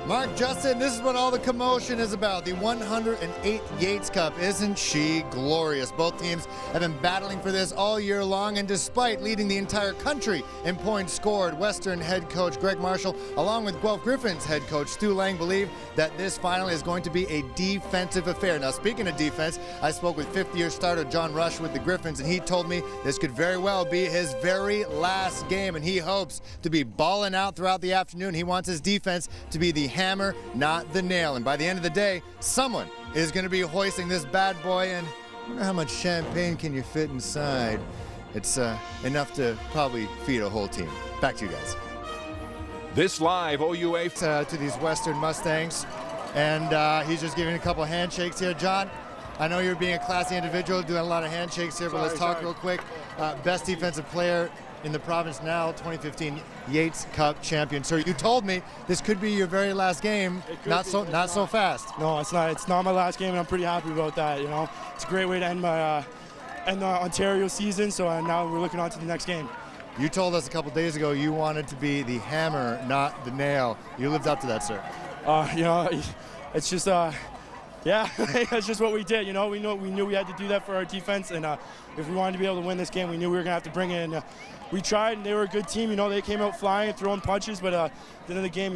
Mark, Justin, this is what all the commotion is about. The 108th Yates Cup. Isn't she glorious? Both teams have been battling for this all year long, and despite leading the entire country in points scored, Western head coach Greg Marshall, along with Guelph Gryphons head coach Stu Lang, believe that this final is going to be a defensive affair. Now, speaking of defense, I spoke with fifth-year starter John Rush with the Gryphons, and he told me this could very well be his very last game, and he hopes to be balling out throughout the afternoon. He wants his defense to be the hammer, not the nail. And by the end of the day, someone is going to be hoisting this bad boy, and I wonder how much champagne can you fit inside. It's enough to probably feed a whole team. Back to you guys. This live OUA to these Western Mustangs, and he's just giving a couple handshakes here. John, I know you're being a classy individual, doing a lot of handshakes here, but let's talk real quick. Best defensive player in the province now, 2015 Yates Cup champion. So you told me this could be your very last game. Not so fast. No, it's not. It's not my last game, and I'm pretty happy about that. You know, it's a great way to end my the Ontario season. So now we're looking on to the next game. You told us a couple days ago you wanted to be the hammer, not the nail. You lived up to that, sir. You know, it's just yeah, that's just what we did. You know, we knew we had to do that for our defense, and if we wanted to be able to win this game, we knew we were gonna have to bring in. We tried, and they were a good team. You know, they came out flying and throwing punches, but at the end of the game,